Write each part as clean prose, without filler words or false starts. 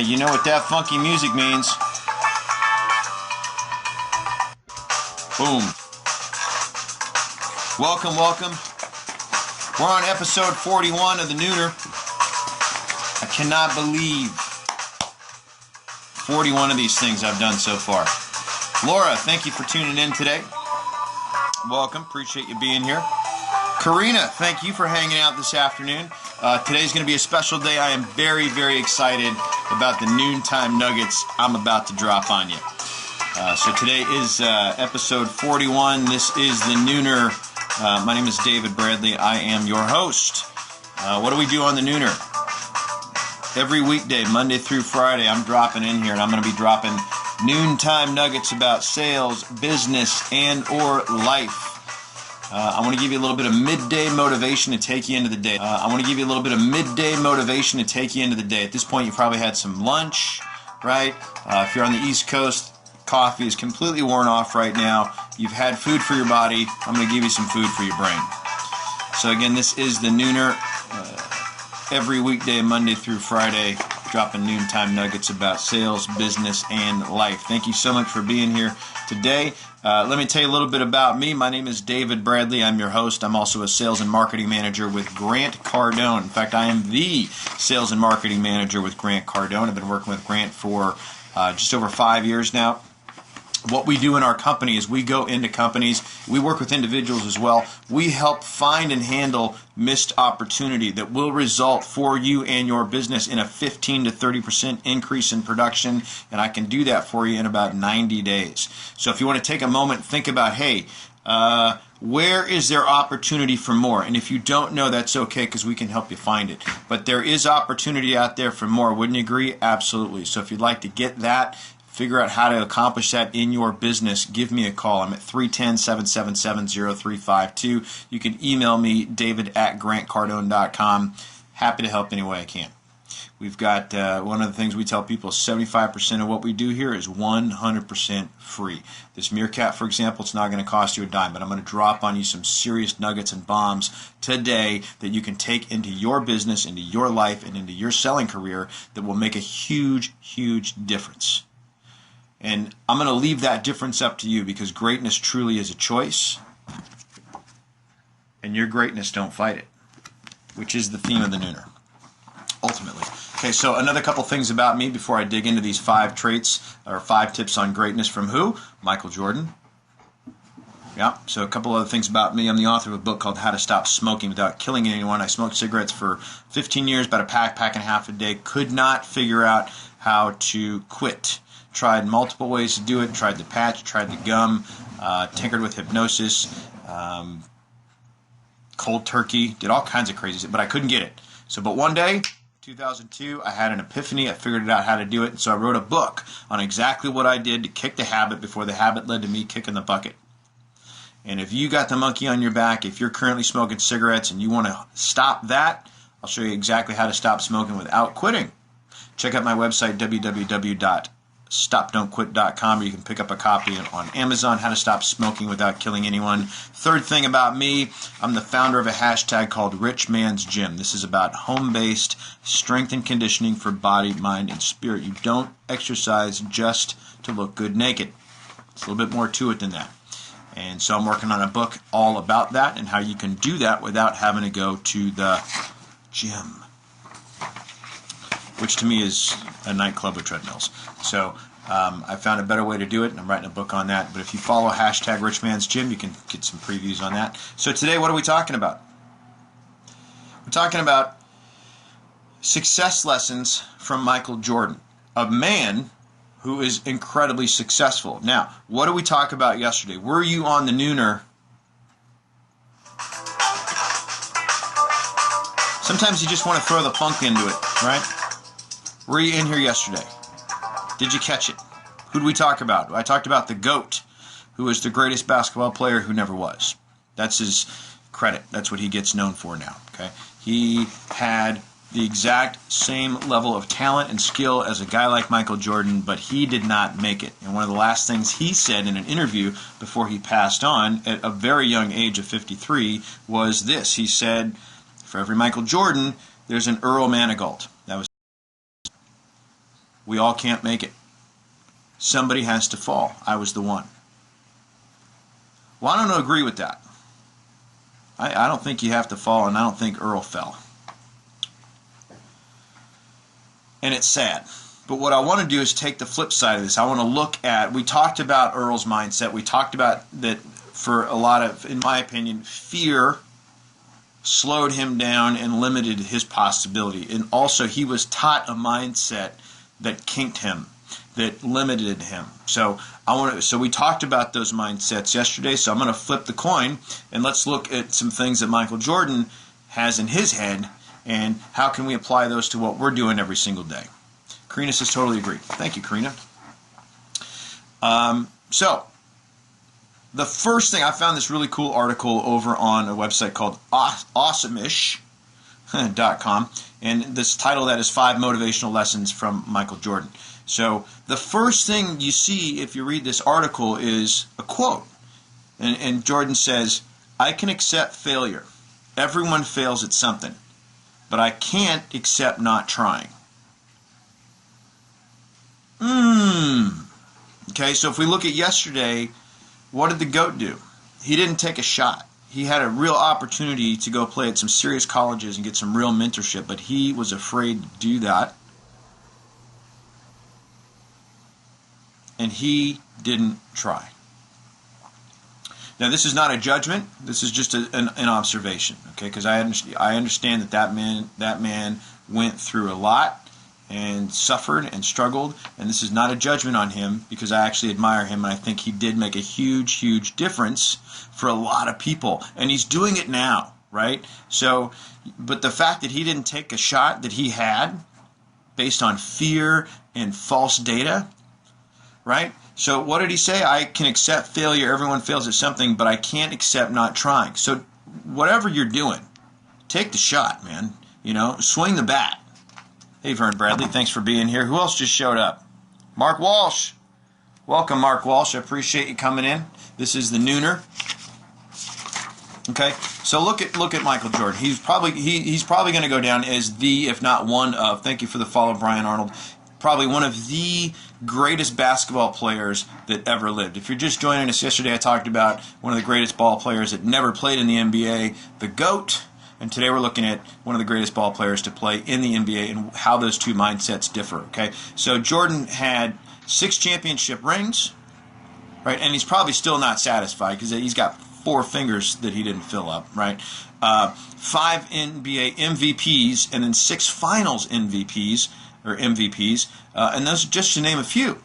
you know what that funky music means. Boom. Welcome, welcome. We're on episode 41 of the Nooner. I cannot believe 41 of these things I've done so far. Laura, thank you for tuning in today. Welcome. Appreciate you being here. Karina, thank you for hanging out this afternoon. Today's going to be a special day. I am very, very excited about the noontime nuggets I'm about to drop on you. So today is episode 41. This is the Nooner. My name is David Bradley. I am your host. What do we do on the Nooner? Every weekday, Monday through Friday, I'm dropping in here, and I'm going to be dropping noontime nuggets about sales, business, and or life. I want to give you a little bit of midday motivation to take you into the day. At this point, you've probably had some lunch, right? If you're on the East Coast, coffee is completely worn off right now. You've had food for your body. I'm going to give you some food for your brain. So again, this is the Nooner. Every weekday, Monday through Friday, dropping noontime nuggets about sales, business, and life. Thank you so much for being here today. Let me tell you a little bit about me. My name is David Bradley. I'm your host. I'm also a sales and marketing manager with Grant Cardone. In fact, I am the sales and marketing manager with Grant Cardone. I've been working with Grant for just over 5 years now. What we do in our company is we go into companies, we work with individuals as well. We help find and handle missed opportunity that will result for you and your business in a 15 to 30% increase in production, and I can do that for you in about 90 days. So if you want to take a moment, think about, hey, where is there opportunity for more? And if you don't know, that's okay, because we can help you find it. But there is opportunity out there for more. Wouldn't you agree? Absolutely. So if you'd like to get that, figure out how to accomplish that in your business, give me a call. I'm at 310-777-0352. You can email me, david@grantcardone.com. Happy to help any way I can. We've got one of the things we tell people, 75% of what we do here is 100% free. This meerkat, for example, it's not going to cost you a dime, but I'm going to drop on you some serious nuggets and bombs today that you can take into your business, into your life, and into your selling career that will make a huge, huge difference. And I'm going to leave that difference up to you, because greatness truly is a choice. And your greatness, don't fight it, which is the theme of the Nooner, ultimately. Okay, so another couple things about me before I dig into these 5 traits or 5 tips on greatness from who? Michael Jordan. Yeah, so a couple other things about me. I'm the author of a book called How to Stop Smoking Without Killing Anyone. I smoked cigarettes for 15 years, about a pack and a half a day. Could not figure out how to quit. Tried multiple ways to do it, tried the patch, tried the gum, tinkered with hypnosis, cold turkey, did all kinds of crazy stuff, but I couldn't get it. But one day, 2002, I had an epiphany. I figured out how to do it, and so I wrote a book on exactly what I did to kick the habit before the habit led to me kicking the bucket. And if you got the monkey on your back, if you're currently smoking cigarettes and you want to stop that, I'll show you exactly how to stop smoking without quitting. Check out my website, www.stopdon'tquit.com, or you can pick up a copy on Amazon, How to Stop Smoking Without Killing Anyone. Third thing about me, I'm the founder of a hashtag called Rich Man's Gym. This is about home-based strength and conditioning for body, mind, and spirit. You don't exercise just to look good naked. It's a little bit more to it than that. And so I'm working on a book all about that and how you can do that without having to go to the gym, which to me is a nightclub with treadmills. So I found a better way to do it, and I'm writing a book on that. But if you follow hashtag #RichMan'sGym, you can get some previews on that. So today, what are we talking about? We're talking about success lessons from Michael Jordan, a man who is incredibly successful. Now, what did we talk about yesterday? Were you on the Nooner? Sometimes you just want to throw the funk into it, right? Were you in here yesterday? Did you catch it? Who did we talk about? I talked about the GOAT, who is the greatest basketball player who never was. That's his credit. That's what he gets known for now. Okay, he had the exact same level of talent and skill as a guy like Michael Jordan, but he did not make it. And one of the last things he said in an interview before he passed on at a very young age of 53 was this. He said, for every Michael Jordan, there's an Earl Manigault. That was We all can't make it. Somebody has to fall. I was the one. Well, I don't agree with that. I don't think you have to fall, and I don't think Earl fell. And it's sad. But what I want to do is take the flip side of this. I want to look at, we talked about Earl's mindset. We talked about that for a lot of, in my opinion, fear slowed him down and limited his possibility. And also he was taught a mindset that kinked him, that limited him. So we talked about those mindsets yesterday, so I'm going to flip the coin and let's look at some things that Michael Jordan has in his head and how can we apply those to what we're doing every single day. Karina says totally agree. Thank you, Karina. So the first thing, I found this really cool article over on a website called awesomeish.com, and this title that is 5 Motivational Lessons from Michael Jordan. So the first thing you see if you read this article is a quote. And Jordan says, "I can accept failure. Everyone fails at something. But I can't accept not trying." Okay, so if we look at yesterday, what did the GOAT do? He didn't take a shot. He had a real opportunity to go play at some serious colleges and get some real mentorship, but he was afraid to do that. And he didn't try. Now, this is not a judgment. This is just an observation, okay? Because I understand that man went through a lot and suffered and struggled, and this is not a judgment on him because I actually admire him, and I think he did make a huge, huge difference for a lot of people, and he's doing it now, right? So, but the fact that he didn't take a shot that he had based on fear and false data, right? So what did he say? I can accept failure. Everyone fails at something, but I can't accept not trying. So whatever you're doing, take the shot, man. You know, swing the bat. Hey, Vern Bradley, thanks for being here. Who else just showed up? Mark Walsh. Welcome, Mark Walsh. I appreciate you coming in. This is the Nooner. Okay, so look at Michael Jordan. He's probably going to go down as the, if not one of, thank you for the follow, Brian Arnold, probably one of the greatest basketball players that ever lived. If you're just joining us, yesterday I talked about one of the greatest ball players that never played in the NBA, the GOAT. And today we're looking at one of the greatest ball players to play in the NBA and how those two mindsets differ, okay? So Jordan had 6 championship rings, right? And he's probably still not satisfied because he's got 4 fingers that he didn't fill up, right? 5 NBA MVPs and then 6 finals MVPs, and those just to name a few.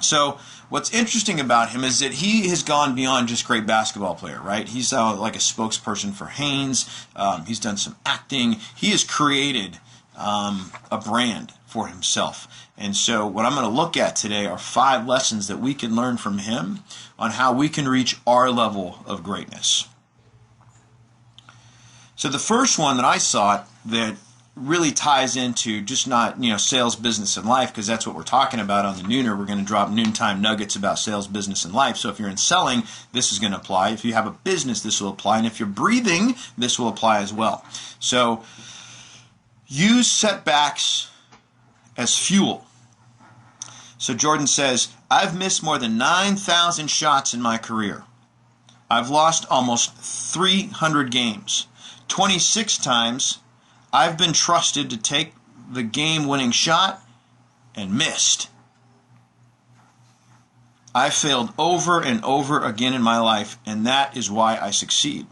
So what's interesting about him is that he has gone beyond just great basketball player, right? He's like a spokesperson for Hanes. He's done some acting. He has created a brand for himself. And so what I'm going to look at today are 5 lessons that we can learn from him on how we can reach our level of greatness. So the first one that I saw that really ties into just not, sales, business, and life, because that's what we're talking about on the Nooner. We're going to drop noontime nuggets about sales, business, and life. So if you're in selling, this is going to apply. If you have a business, this will apply. And if you're breathing, this will apply as well. So use setbacks as fuel. So Jordan says, I've missed more than 9,000 shots in my career. I've lost almost 300 games. 26 times I've been trusted to take the game-winning shot and missed. I failed over and over again in my life, and that is why I succeed.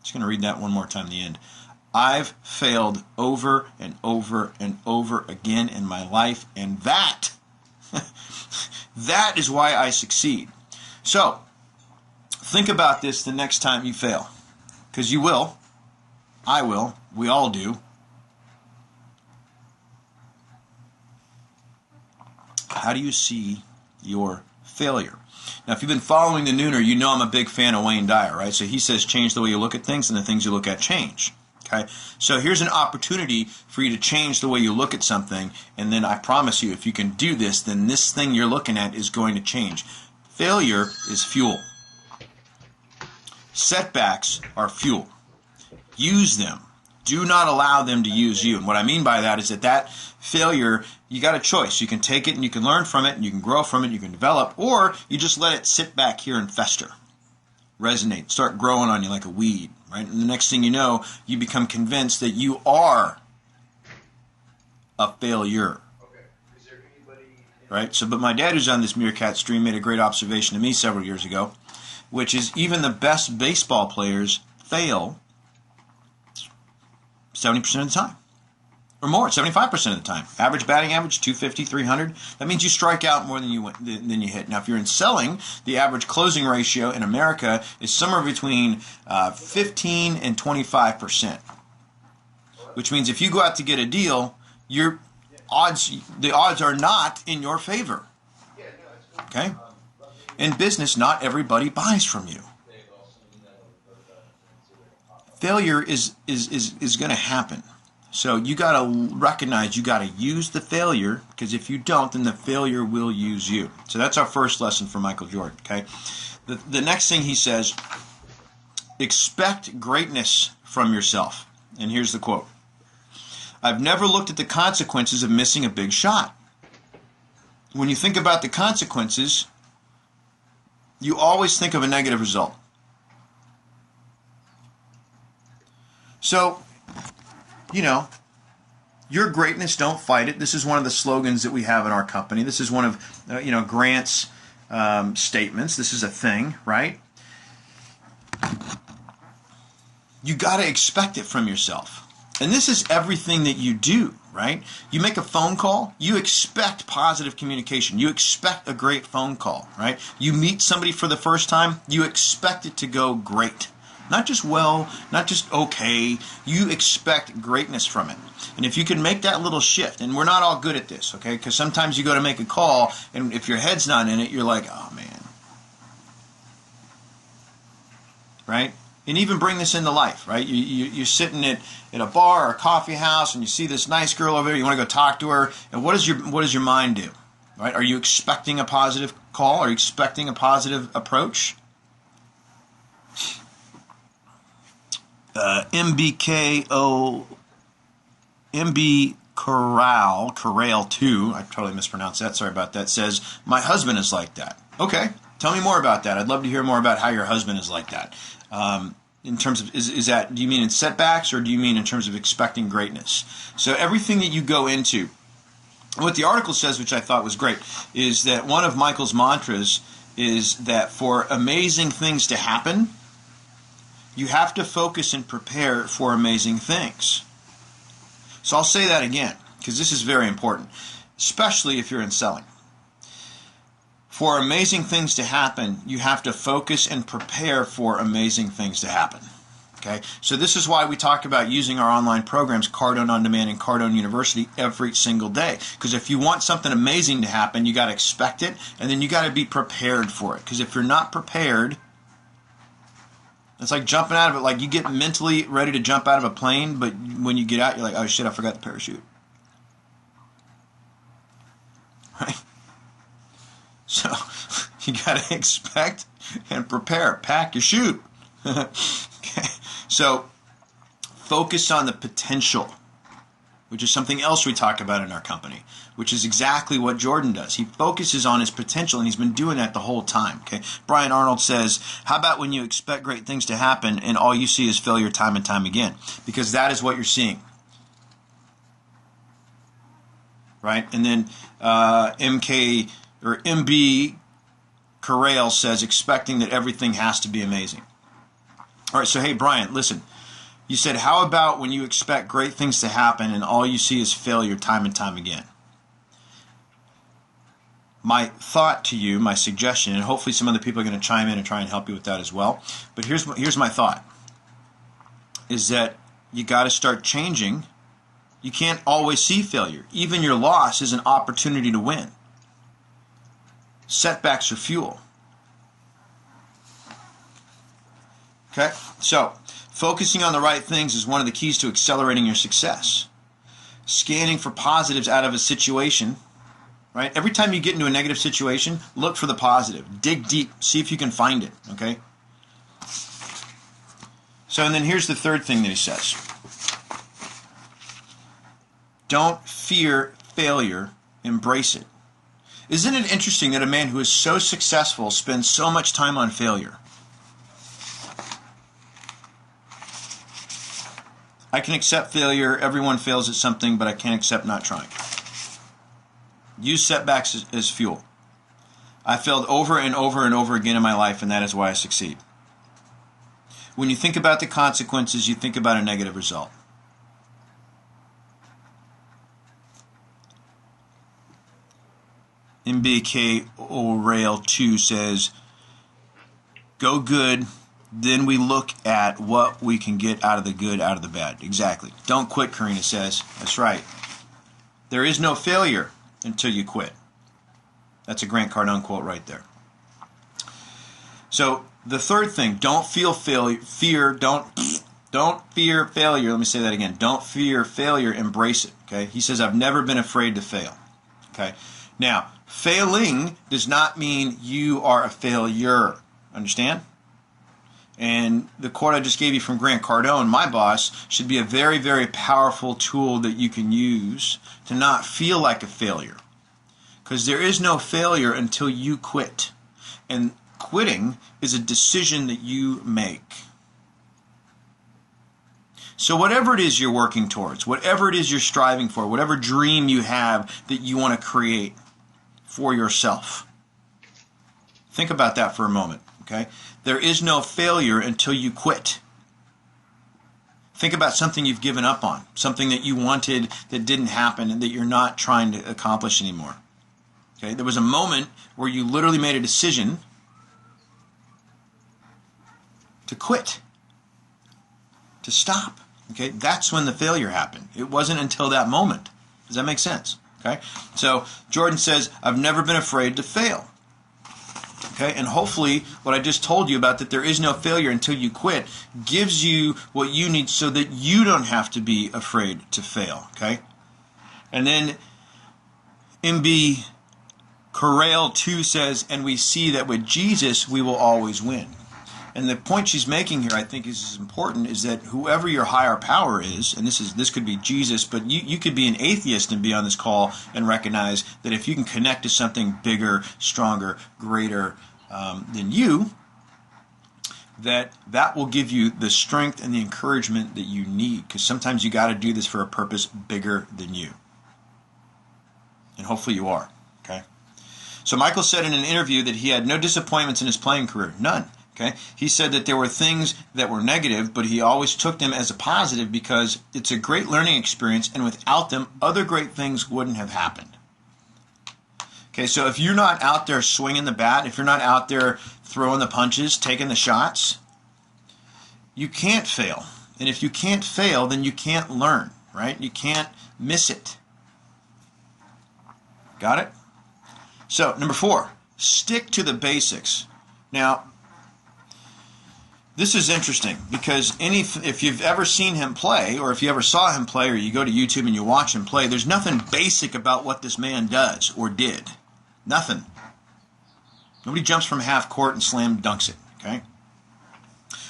Just going to read that one more time at the end. I've failed over and over and over again in my life, and that is why I succeed. So, think about this the next time you fail. Because you will. I will. We all do. How do you see your failure? Now, if you've been following the Nooner, you know I'm a big fan of Wayne Dyer, right? So he says change the way you look at things, and the things you look at change. Okay? So here's an opportunity for you to change the way you look at something, and then I promise you, if you can do this, then this thing you're looking at is going to change. Failure is fuel. Setbacks are fuel. Use them. Do not allow them to use you. And what I mean by that is that failure, you got a choice. You can take it and you can learn from it and you can grow from it, you can develop, or you just let it sit back here and fester, resonate, start growing on you like a weed, right? And the next thing you know, you become convinced that you are a failure. Right? So, but my dad, who's on this Meerkat stream, made a great observation to me several years ago, which is even the best baseball players fail 70% of the time. Or more, 75% of the time. Average batting average, 250, 300. That means you strike out more than you hit. Now, if you're in selling, the average closing ratio in America is somewhere between 15 and 25%. Which means if you go out to get a deal, the odds are not in your favor. Okay? In business, not everybody buys from you. Failure is going to happen. So you got to recognize, you got to use the failure, because if you don't, then the failure will use you. So that's our first lesson from Michael Jordan. Okay. The next thing he says, expect greatness from yourself. And here's the quote. I've never looked at the consequences of missing a big shot. When you think about the consequences, you always think of a negative result. So, you know, your greatness, don't fight it. This is one of the slogans that we have in our company. This is one of, Grant's statements. This is a thing, right? You got to expect it from yourself. And this is everything that you do, right? You make a phone call, you expect positive communication. You expect a great phone call, right? You meet somebody for the first time, you expect it to go great. Not just well, not just okay. You expect greatness from it. And if you can make that little shift, and we're not all good at this, okay? Because sometimes you go to make a call, and if your head's not in it, you're like, oh, man. Right? And even bring this into life, right? You're sitting at a bar or a coffee house, and you see this nice girl over there. You want to go talk to her, and what does your mind do? Right? Are you expecting a positive call? Are you expecting a positive approach? MB Corral 2, I totally mispronounced that, sorry about that, says, my husband is like that. Okay, tell me more about that. I'd love to hear more about how your husband is like that. In terms of, is that, do you mean in setbacks, or do you mean in terms of expecting greatness? So everything that you go into, what the article says, which I thought was great, is that one of Michael's mantras is that for amazing things to happen, you have to focus and prepare for amazing things. So I'll say that again, because this is very important, especially if you're in selling. For amazing things to happen, you have to focus and prepare for amazing things to happen. Okay? So this is why we talk about using our online programs, Cardone On Demand and Cardone University, every single day. Because if you want something amazing to happen, you got to expect it, and then you got to be prepared for it. Because if you're not prepared, it's like jumping out of it. Like you get mentally ready to jump out of a plane, but when you get out, you're like, oh shit, I forgot the parachute. Right? So you got to expect and prepare. Pack your chute. Okay. So focus on the potential, which is something else we talk about in our company, which is exactly what Jordan does. He focuses on his potential, and he's been doing that the whole time. Okay. Brian Arnold says, how about when you expect great things to happen and all you see is failure time and time again? Because that is what you're seeing. Right? And then MB Corral says, expecting that everything has to be amazing. All right, so hey, Brian, listen. You said, how about when you expect great things to happen and all you see is failure time and time again? My thought to you, my suggestion, and hopefully some other people are going to chime in and try and help you with that as well, but here's my thought, is that you got to start changing. You can't always see failure. Even your loss is an opportunity to win. Setbacks are fuel. Okay? So, focusing on the right things is one of the keys to accelerating your success. Scanning for positives out of a situation, right? Every time you get into a negative situation, look for the positive. Dig deep. See if you can find it, okay? So, and then here's the third thing that he says. Don't fear failure, embrace it. Isn't it interesting that a man who is so successful spends so much time on failure? I can accept failure. Everyone fails at something, but I can't accept not trying. Use setbacks as fuel. I failed over and over and over again in my life, and that is why I succeed. When you think about the consequences, you think about a negative result. MBK O'Rail 2 says, go good, then we look at what we can get out of the good, out of the bad. Exactly. Don't quit, Karina says. That's right. There is no failure until you quit. That's a Grant Cardone quote right there. So the third thing, don't feel fear. Don't fear failure. Let me say that again. Don't fear failure. Embrace it. Okay. He says, I've never been afraid to fail. Okay. Now, failing does not mean you are a failure. Understand? And the quote I just gave you from Grant Cardone, my boss, should be a very, very powerful tool that you can use to not feel like a failure. Because there is no failure until you quit. And quitting is a decision that you make. So whatever it is you're working towards, whatever it is you're striving for, whatever dream you have that you want to create for yourself, think about that for a moment, okay? There is no failure until you quit. Think about something you've given up on, something that you wanted that didn't happen and that you're not trying to accomplish anymore. Okay? There was a moment where you literally made a decision to quit, to stop. Okay? That's when the failure happened. It wasn't until that moment. Does that make sense? Okay? So Jordan says, I've never been afraid to fail. Okay? And hopefully what I just told you about that there is no failure until you quit gives you what you need so that you don't have to be afraid to fail. Okay? And then MB Corral 2 says, and we see that with Jesus we will always win. And the point she's making here, I think, is important, is that whoever your higher power is, and this could be Jesus, but you could be an atheist and be on this call and recognize that if you can connect to something bigger, stronger, greater than you, that will give you the strength and the encouragement that you need. Because sometimes you got to do this for a purpose bigger than you. And hopefully you are. Okay. So Michael said in an interview that he had no disappointments in his playing career. None. Okay? He said that there were things that were negative, but he always took them as a positive because it's a great learning experience, and without them, other great things wouldn't have happened. Okay, so if you're not out there swinging the bat, if you're not out there throwing the punches, taking the shots, you can't fail. And if you can't fail, then you can't learn, right? You can't miss it. Got it? So, number 4, stick to the basics. Now, this is interesting because if you've ever seen him play, or if you ever saw him play, or you go to YouTube and you watch him play, there's nothing basic about what this man does or did. Nothing. Nobody jumps from half court and slam dunks it. Okay?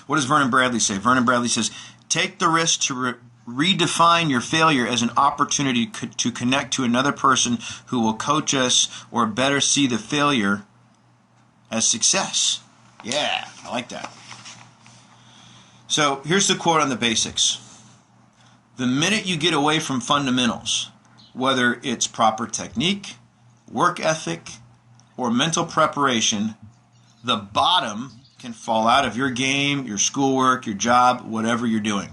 What does Vernon Bradley say? Vernon Bradley says, take the risk to redefine your failure as an opportunity to connect to another person who will coach us or better see the failure as success. Yeah, I like that. So here's the quote on the basics. The minute you get away from fundamentals, whether it's proper technique, work ethic, or mental preparation, the bottom can fall out of your game, your schoolwork, your job, whatever you're doing.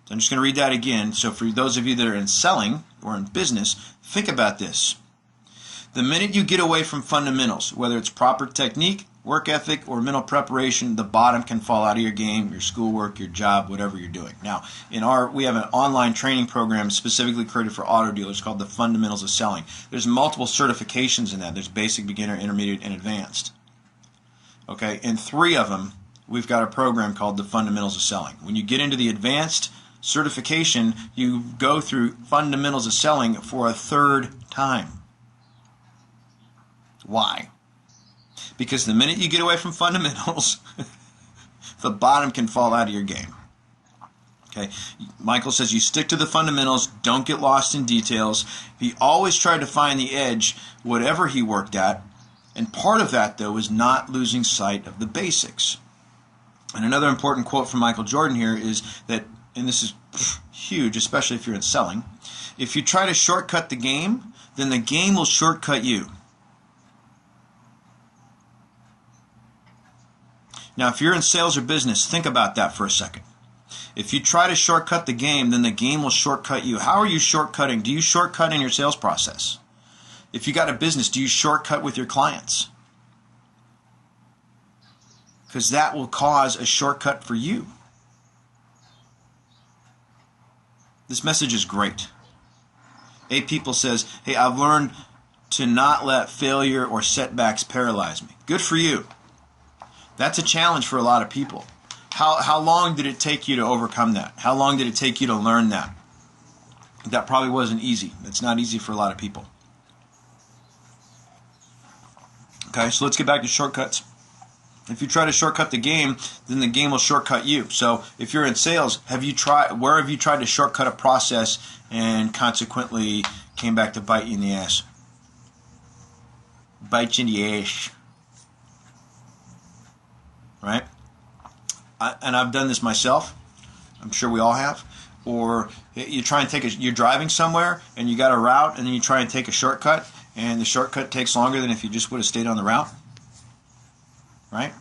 So I'm just going to read that again. So for those of you that are in selling or in business, think about this. The minute you get away from fundamentals, whether it's proper technique, work ethic, or mental preparation, the bottom can fall out of your game, your schoolwork, your job, whatever you're doing. Now, we have an online training program specifically created for auto dealers called the Fundamentals of Selling. There's multiple certifications in that. There's basic, beginner, intermediate, and advanced. Okay, in 3 of them, we've got a program called the Fundamentals of Selling. When you get into the advanced certification, you go through Fundamentals of Selling for a 3rd time. Why? Because the minute you get away from fundamentals, the bottom can fall out of your game. Okay, Michael says you stick to the fundamentals, don't get lost in details. He always tried to find the edge, whatever he worked at, and part of that, though, is not losing sight of the basics. And another important quote from Michael Jordan here is that, and this is huge, especially if you're in selling, if you try to shortcut the game, then the game will shortcut you. Now, if you're in sales or business, think about that for a second. If you try to shortcut the game, then the game will shortcut you. How are you shortcutting? Do you shortcut in your sales process? If you got a business, do you shortcut with your clients? Because that will cause a shortcut for you. This message is great. A People says, hey, I've learned to not let failure or setbacks paralyze me. Good for you. That's a challenge for a lot of people. How long did it take you to overcome that? How long did it take you to learn that? That probably wasn't easy. It's not easy for a lot of people. Okay, so let's get back to shortcuts. If you try to shortcut the game, then the game will shortcut you. So if you're in sales, where have you tried to shortcut a process and consequently came back to bite you in the ass? Bite you in the ass. Right? And I've done this myself. I'm sure we all have. Or you try and you're driving somewhere and you got a route and then you try and take a shortcut and the shortcut takes longer than if you just would have stayed on the route. Right?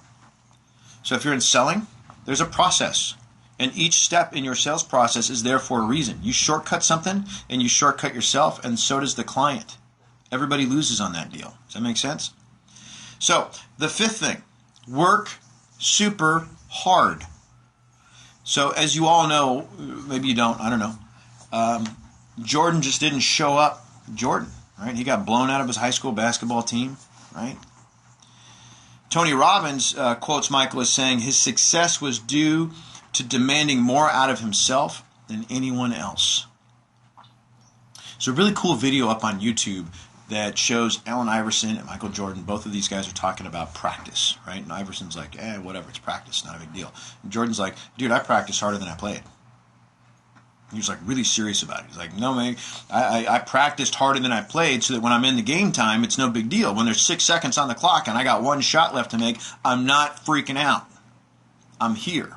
So if you're in selling, there's a process. And each step in your sales process is there for a reason. You shortcut something and you shortcut yourself, and so does the client. Everybody loses on that deal. Does that make sense? So the fifth thing, work super hard. So as you all know, maybe you don't, I don't know, Jordan just didn't show up. Jordan, right? He got blown out of his high school basketball team, right? Tony Robbins quotes Michael as saying his success was due to demanding more out of himself than anyone else. There's a really cool video up on YouTube that shows Allen Iverson and Michael Jordan. Both of these guys are talking about practice, right? And Iverson's like, whatever, it's practice, not a big deal. And Jordan's like, dude, I practice harder than I played. He was like really serious about it. He's like, no, man, I practiced harder than I played so that when I'm in the game time, it's no big deal. When there's 6 seconds on the clock and I got one shot left to make, I'm not freaking out. I'm here.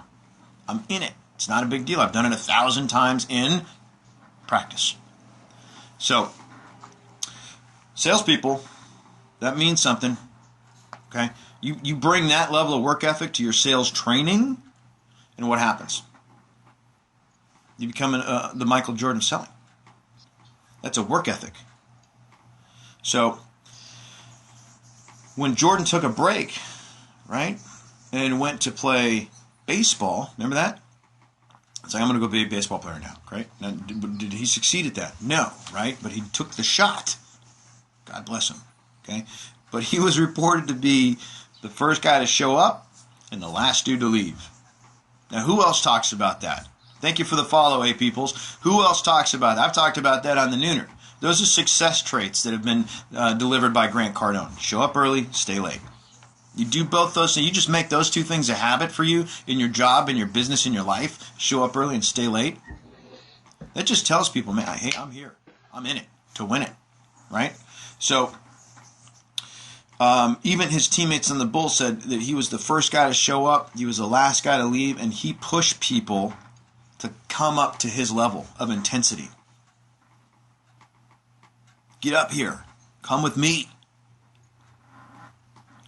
I'm in it. It's not a big deal. I've done it 1,000 times in practice. So, salespeople, that means something. Okay? You bring that level of work ethic to your sales training, and what happens? You become the Michael Jordan of selling. That's a work ethic. So, when Jordan took a break, right, and went to play baseball, remember that? It's like, I'm going to go be a baseball player now, right? Now, did he succeed at that? No, right? But he took the shot. God bless him, okay? But he was reported to be the first guy to show up and the last dude to leave. Now, who else talks about that? Thank you for the follow, A-Peoples. Who else talks about that? I've talked about that on the Nooner. Those are success traits that have been delivered by Grant Cardone. Show up early, stay late. You do both those things. You just make those two things a habit for you in your job, in your business, in your life. Show up early and stay late. That just tells people, man, hey, I'm here. I'm in it to win it, right? So even his teammates on the Bulls said that he was the first guy to show up, he was the last guy to leave, and he pushed people to come up to his level of intensity. Get up here. Come with me.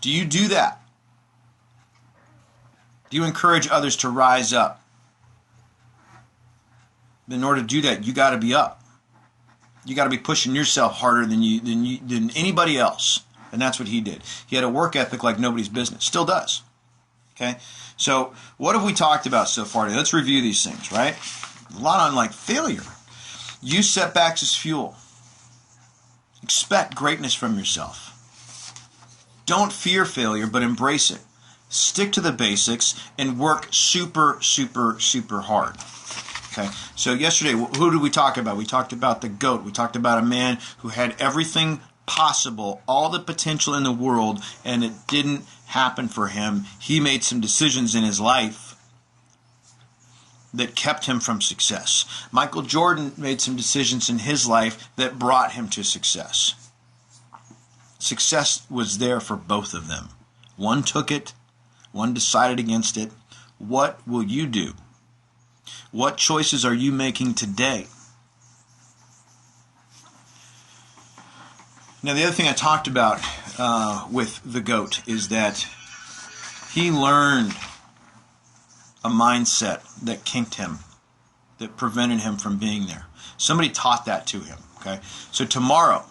Do you do that? Do you encourage others to rise up? In order to do that, you got to be up. You got to be pushing yourself harder than anybody else. And that's what he did. He had a work ethic like nobody's business. Still does. Okay? So, what have we talked about so far today? Let's review these things, right? A lot on like failure. Use setbacks as fuel. Expect greatness from yourself. Don't fear failure, but embrace it. Stick to the basics and work super, super, super hard. Okay. So yesterday, who did we talk about? We talked about the GOAT. We talked about a man who had everything possible, all the potential in the world, and it didn't happen for him. He made some decisions in his life that kept him from success. Michael Jordan made some decisions in his life that brought him to success. Success was there for both of them. One took it, one decided against it. What will you do? What choices are you making today? Now, the other thing I talked about with the GOAT is that he learned a mindset that kinked him, that prevented him from being there. Somebody taught that to him. Okay, so tomorrow,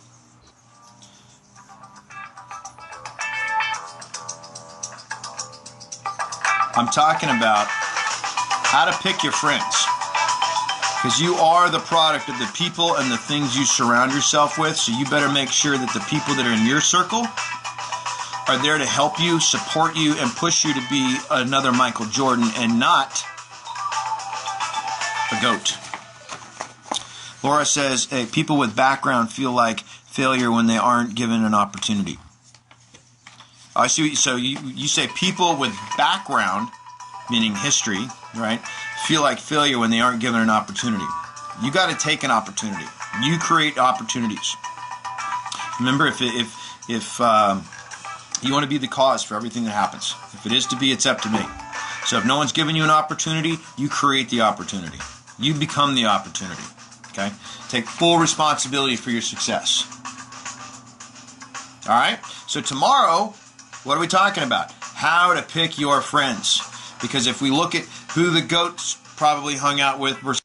I'm talking about how to pick your friends, because you are the product of the people and the things you surround yourself with. So you better make sure that the people that are in your circle are there to help you, support you, and push you to be another Michael Jordan and not a GOAT. Laura says, hey, people with background feel like failure when they aren't given an opportunity. I see. So you say people with background, meaning history, right, feel like failure when they aren't given an opportunity. You got to take an opportunity. You create opportunities. Remember, if you want to be the cause for everything that happens, if it is to be, it's up to me. So if no one's given you an opportunity, you create the opportunity. You become the opportunity. Okay? Take full responsibility for your success. All right? So tomorrow, what are we talking about? How to pick your friends. Because if we look at who the GOATs probably hung out with versus